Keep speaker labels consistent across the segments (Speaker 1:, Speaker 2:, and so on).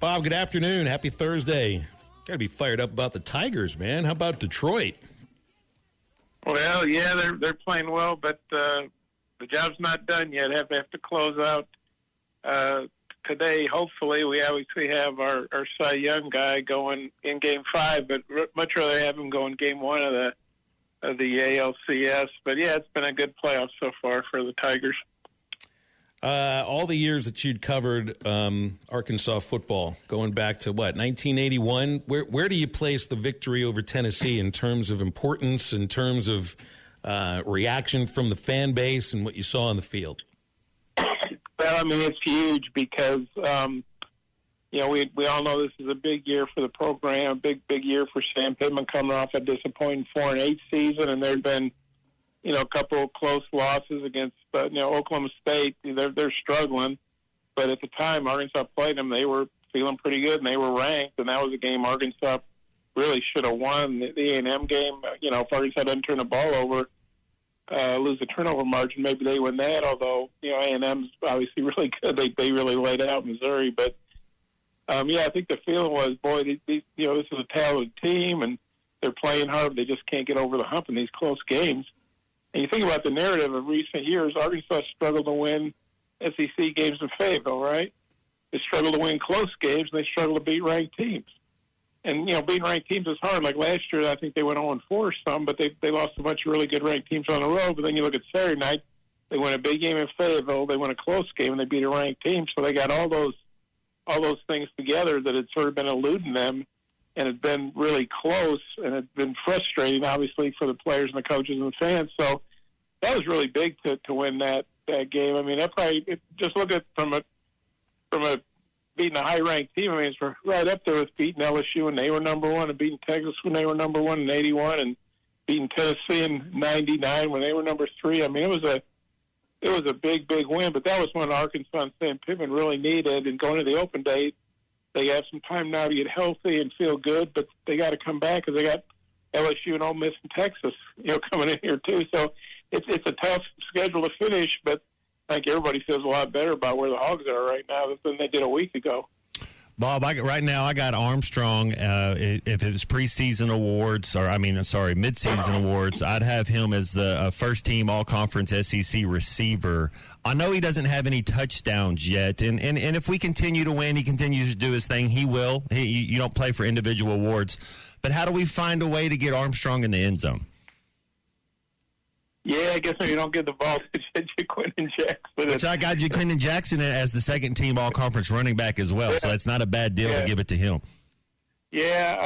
Speaker 1: Bob, good afternoon. Happy Thursday. Got to be fired up about the Tigers, man. How about Detroit?
Speaker 2: Well, yeah, they're playing well, but the job's not done yet. Have to close out today. Hopefully, we obviously have our Cy Young guy going in Game 5, but much rather have him go in Game 1 of the ALCS. But yeah, it's been a good playoff so far for the Tigers.
Speaker 1: All the years that you'd covered Arkansas football, going back to, 1981? Where do you place the victory over Tennessee in terms of importance, in terms of reaction from the fan base and what you saw on the field?
Speaker 2: Well, I mean, it's huge because, we all know this is a big year for the program, a big year for Sam Pittman coming off a disappointing 4-8 season, and there had been a couple of close losses against, Oklahoma State. They're struggling, but at the time Arkansas played them, they were feeling pretty good and they were ranked, and that was a game Arkansas really should have won. The A&M game, if Arkansas doesn't turn the ball over, lose the turnover margin, maybe they win that. Although A&M's obviously really good, they really laid out Missouri. But I think the feeling was, boy, this is a talented team and they're playing hard. They just can't get over the hump in these close games. And you think about the narrative of recent years, Arkansas struggled to win SEC games in Fayetteville, right? They struggled to win close games, and they struggled to beat ranked teams. And, beating ranked teams is hard. Like last year, I think they went 0-4 or some, but they lost a bunch of really good ranked teams on the road. But then you look at Saturday night, they win a big game in Fayetteville, they win a close game, and they beat a ranked team. So they got all those things together that had sort of been eluding them, and had been really close, and had been frustrating, obviously, for the players and the coaches and the fans. So that was really big to win that game. I mean, that probably just look at from a beating a high-ranked team. I mean, it's right up there with beating LSU when they were number one, and beating Texas when they were number one in '81, and beating Tennessee in '99 when they were number 3. I mean, it was a big win. But that was when Arkansas and Sam Pittman really needed. And going to the open day, they have some time now to get healthy and feel good, but they got to come back because they got LSU and Ole Miss and Texas, coming in here too. So it's a tough schedule to finish, but I think everybody feels a lot better about where the Hogs are right now than they did a week ago.
Speaker 3: Bob, right now I got Armstrong. If it was preseason awards, midseason awards, I'd have him as the first-team all-conference SEC receiver. I know he doesn't have any touchdowns yet, and if we continue to win, he continues to do his thing, he will. You don't play for individual awards. But how do we find a way to get Armstrong in the end zone?
Speaker 2: Yeah, I guess maybe you don't give the ball to Jaquindon Jackson.
Speaker 3: Which I got Jaquindon Jackson as the second-team all-conference running back as well, so it's not a bad deal to give it to him.
Speaker 2: Yeah,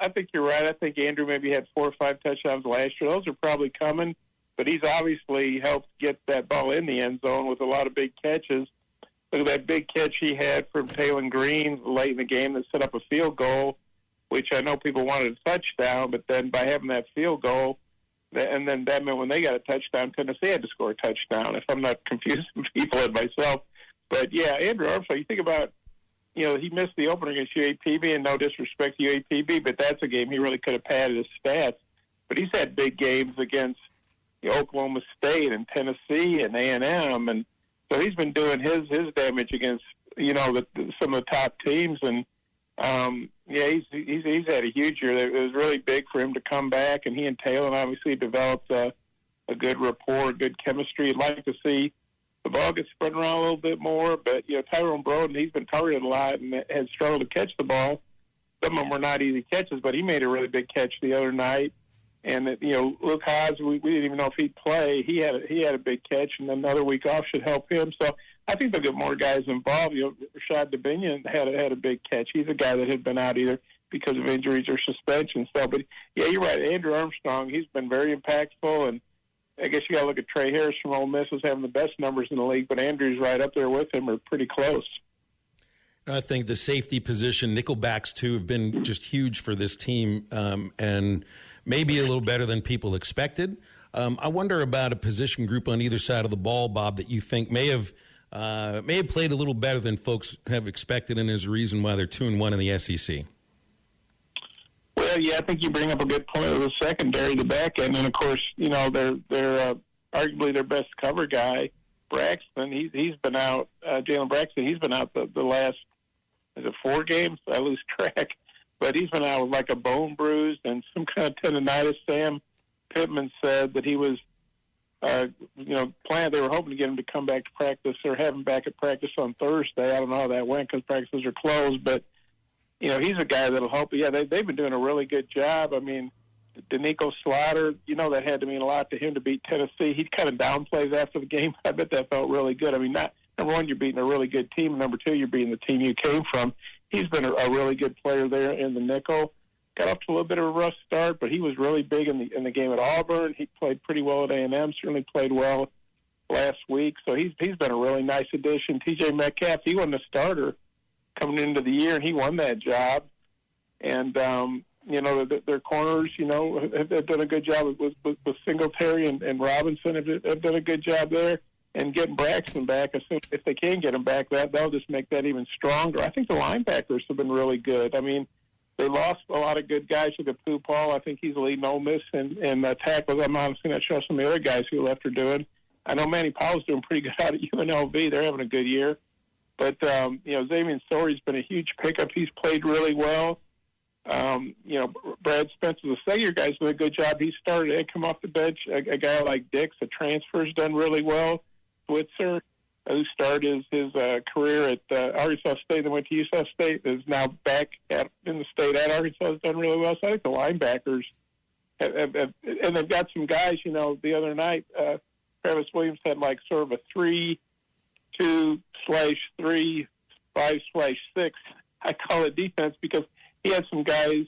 Speaker 2: I think you're right. I think Andrew maybe had 4 or 5 touchdowns last year. Those are probably coming, but he's obviously helped get that ball in the end zone with a lot of big catches. Look at that big catch he had from Taylor Green late in the game that set up a field goal, which I know people wanted a touchdown, but then by having that field goal, and then that meant when they got a touchdown, Tennessee had to score a touchdown, if I'm not confusing people and myself. But, yeah, Andrew Armstrong, you think about, he missed the opener against UAPB, and no disrespect to UAPB, but that's a game he really could have padded his stats. But he's had big games against Oklahoma State and Tennessee and A&M, and so he's been doing his damage against, some of the top teams. And, he's had a huge year. It was really big for him to come back, and he and Taylor obviously developed a good rapport, good chemistry. You'd like to see the ball get spread around a little bit more, but, Tyrone Broden, he's been targeted a lot and has struggled to catch the ball. Some of them were not easy catches, but he made a really big catch the other night. And, Luke Haas, we didn't even know if he'd play. He had a big catch, and another week off should help him. So I think they'll get more guys involved. Rashad Dubinion had a big catch. He's a guy that had been out either because of injuries or suspension. So, but, yeah, you're right. Andrew Armstrong, he's been very impactful. And I guess you got to look at Trey Harris from Ole Miss as having the best numbers in the league, but Andrew's right up there with him or pretty close.
Speaker 1: I think the safety position, nickelbacks, too, have been just huge for this team and maybe a little better than people expected. I wonder about a position group on either side of the ball, Bob, that you think may have played a little better than folks have expected and is a reason why they're 2-1 in the SEC.
Speaker 2: Well, yeah, I think you bring up a good point with the secondary, the back end, and of course, they're arguably their best cover guy, Braxton. He's been out. Jalen Braxton. He's been out the last is it 4 games? I lose track. But he's been out with like a bone bruise and some kind of tendonitis. Sam Pittman said that he was, planned. They were hoping to get him to come back to practice or have him back at practice on Thursday. I don't know how that went because practices are closed. But, he's a guy that'll help. Yeah, they've been doing a really good job. I mean, Danico Slaughter, that had to mean a lot to him to beat Tennessee. He kind of downplays after the game. I bet that felt really good. I mean, number one, you're beating a really good team. Number two, you're beating the team you came from. He's been a really good player there in the nickel. Got off to a little bit of a rough start, but he was really big in the game at Auburn. He played pretty well at A&M. Certainly played well last week. So he's been a really nice addition. T.J. Metcalf, he wasn't a starter coming into the year, and he won that job. And their corners, have done a good job with Singletary and Robinson have done a good job there. And getting Braxton back, if they can get him back, that'll just make that even stronger. I think the linebackers have been really good. I mean, they lost a lot of good guys with the Pooh Paul. I think he's leading Ole Miss in tackles. I'm honestly not sure some of the other guys who left are doing. I know Manny Powell's doing pretty good out at UNLV. They're having a good year. But, Xavier Story's been a huge pickup. He's played really well. Brad Spencer, the second-year guy's done a good job. He started to come off the bench. A guy like Dix, a transfer, has done really well. Switzer, who started his career at Arkansas State and went to USF State, is now back in the state at Arkansas, has done really well. So I think the linebackers have and they've got some guys, the other night, Travis Williams had like sort of a 3-2/3, 5/6. I call it defense because he had some guys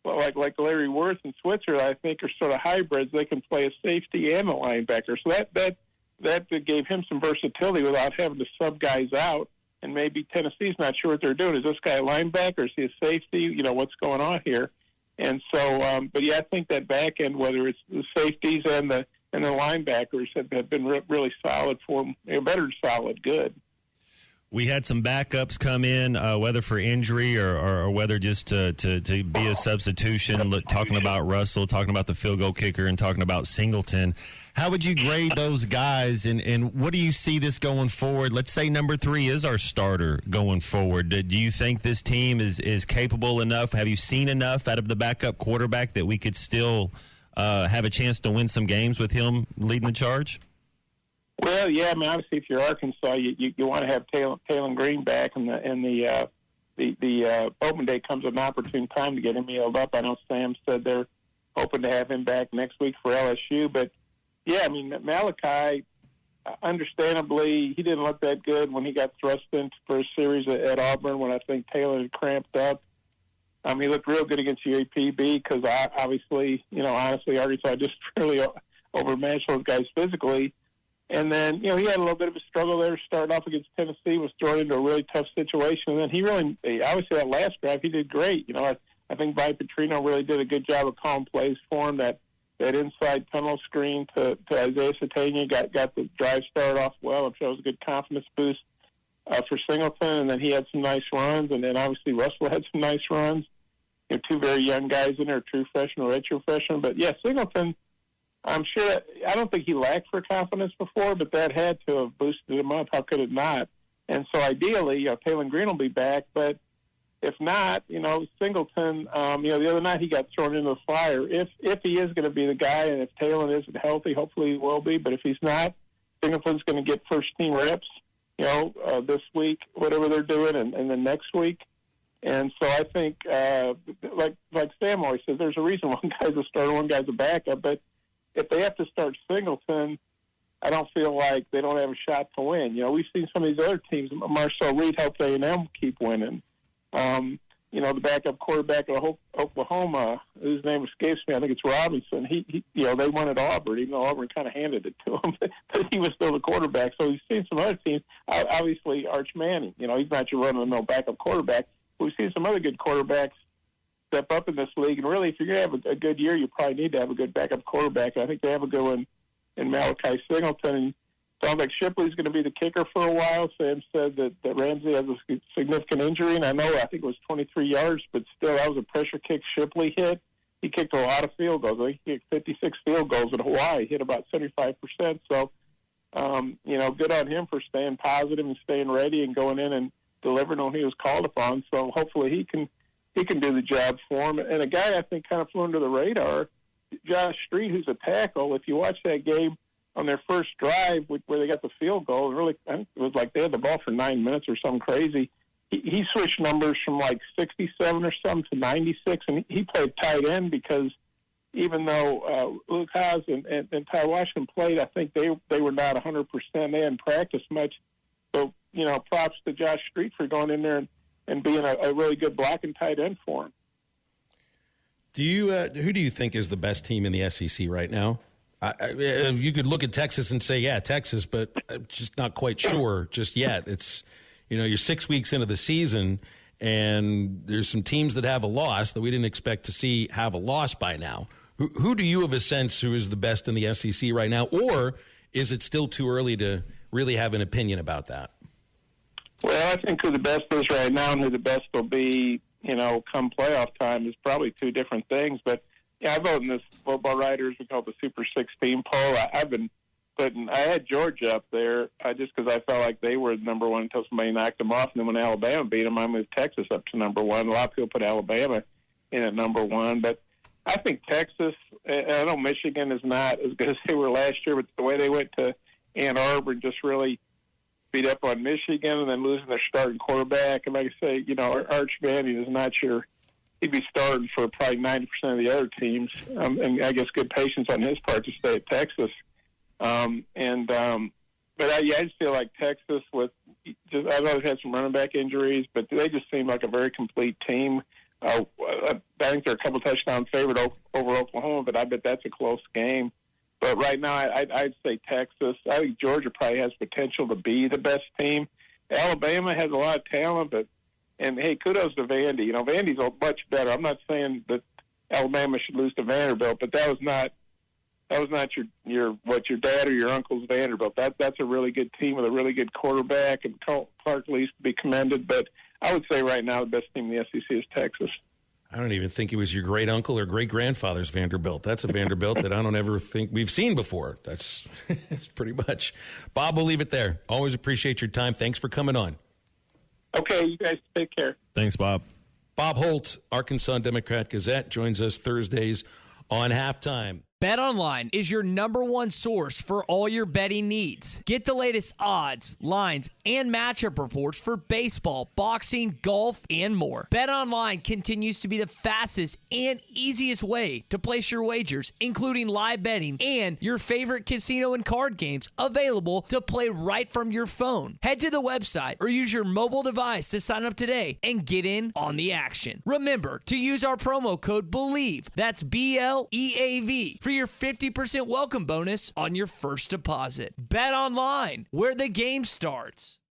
Speaker 2: like Larry Worth and Switzer, I think, are sort of hybrids. They can play a safety and a linebacker. So that gave him some versatility without having to sub guys out. And maybe Tennessee's not sure what they're doing. Is this guy a linebacker? Is he a safety? What's going on here? And so, I think that back end, whether it's the safeties and the linebackers, have been really solid for them. Better than solid, good.
Speaker 3: We had some backups come in, whether for injury or whether just to be a substitution, talking about Russell, talking about the field goal kicker, and talking about Singleton. How would you grade those guys, and what do you see this going forward? Let's say number 3 is our starter going forward. Do you think this team is capable enough? Have you seen enough out of the backup quarterback that we could still have a chance to win some games with him leading the charge?
Speaker 2: Well, yeah. I mean, obviously, if you're Arkansas, you want to have Taylor Green back, and the open day comes at an opportune time to get him healed up. I know Sam said they're hoping to have him back next week for LSU, but yeah, I mean, Malachi, understandably, he didn't look that good when he got thrust into for a series at Auburn when I think Taylor had cramped up. He looked real good against UAPB because obviously, honestly, Arkansas just really overmatched those guys physically. And then, he had a little bit of a struggle there starting off against Tennessee, was thrown into a really tough situation. And then obviously that last drive, he did great. I think Vi Petrino really did a good job of calling plays for him. That inside tunnel screen to Isaiah Satania got the drive started off well. I'm sure it was a good confidence boost for Singleton. And then he had some nice runs. And then obviously Russell had some nice runs. 2 very young guys in there, true freshman or redshirt freshman. But, yeah, Singleton, I'm sure, I don't think he lacked for confidence before, but that had to have boosted him up. How could it not? And so ideally, Taylor Green will be back, but if not, Singleton, the other night he got thrown into the fire. If he is going to be the guy, and if Taylor isn't healthy, hopefully he will be, but if he's not, Singleton's going to get first-team reps, this week, whatever they're doing, and then next week. And so I think, like Sam always says, there's a reason one guy's a starter, one guy's a backup, but if they have to start Singleton, I don't feel like they don't have a shot to win. We've seen some of these other teams. Marcel Reed helped A&M keep winning. The backup quarterback of Oklahoma, whose name escapes me, I think it's Robinson. They won at Auburn, even though Auburn kind of handed it to him. But he was still the quarterback. So we've seen some other teams. Obviously, Arch Manning. He's not your run-of-the-mill backup quarterback. We've seen some other good quarterbacks step up in this league. And really, if you're going to have a good year, you probably need to have a good backup quarterback. And I think they have a good one in Malachi Singleton. And it sounds like Shipley's going to be the kicker for a while. Sam said that Ramsey has a significant injury. And I think it was 23 yards, but still, that was a pressure kick Shipley hit. He kicked a lot of field goals. I think he kicked 56 field goals in Hawaii, hit about 75%. So, good on him for staying positive and staying ready and going in and delivered when he was called upon. So hopefully he can do the job for him. And a guy I think kind of flew under the radar, Josh Street, who's a tackle. If you watch that game on their first drive where they got the field goal, really, I think it was like they had the ball for 9 minutes or something crazy. He switched numbers from like 67 or something to 96, and he played tight end because even though Luke Haas and Ty Washington played, I think they were not 100%. They hadn't practiced much. So, props to Josh Street for going in there and being a really good blocking tight end for him.
Speaker 1: Who do you think is the best team in the SEC right now? You could look at Texas and say, yeah, Texas, but I'm just not quite sure just yet. It's, you're 6 weeks into the season, and there's some teams that have a loss that we didn't expect to see have a loss by now. Who do you have a sense who is the best in the SEC right now, or is it still too early to really have an opinion about that?
Speaker 2: Well, I think who the best is right now and who the best will be, come playoff time is probably two different things. But, I vote in this Football Writers, we call it the Super 16 poll. I had Georgia up there just because I felt like they were number one until somebody knocked them off. And then when Alabama beat them, I moved Texas up to number one. A lot of people put Alabama in at number one. But I think Texas, and I know Michigan is not as good as they were last year, but the way they went to Ann Arbor and just really beat up on Michigan and then losing their starting quarterback. And like I say, Arch Manning is not sure he'd be starting for probably 90% of the other teams. And I guess good patience on his part to stay at Texas. But I just feel like Texas I know they've had some running back injuries, but they just seem like a very complete team. I think they're a couple touchdown favorite over Oklahoma, but I bet that's a close game. But right now, I'd say Texas. I think Georgia probably has potential to be the best team. Alabama has a lot of talent, and hey, kudos to Vandy. Vandy's much better. I'm not saying that Alabama should lose to Vanderbilt, but that was not your your dad or your uncle's Vanderbilt. That's a really good team with a really good quarterback, and Clark Lee's to be commended. But I would say right now the best team in the SEC is Texas.
Speaker 1: I don't even think it was your great uncle or great grandfather's Vanderbilt. That's a Vanderbilt that I don't ever think we've seen before. That's pretty much. Bob, we'll leave it there. Always appreciate your time. Thanks for coming on.
Speaker 2: Okay, you guys take care.
Speaker 3: Thanks, Bob.
Speaker 1: Bob Holt, Arkansas Democrat-Gazette, joins us Thursdays on Halftime.
Speaker 4: BetOnline is your number one source for all your betting needs. Get the latest odds, lines, and matchup reports for baseball, boxing, golf, and more. BetOnline continues to be the fastest and easiest way to place your wagers, including live betting and your favorite casino and card games available to play right from your phone. Head to the website or use your mobile device to sign up today and get in on the action. Remember to use our promo code BELIEVE, that's BLEAV, for your 50% welcome bonus on your first deposit. Bet online, where the game starts.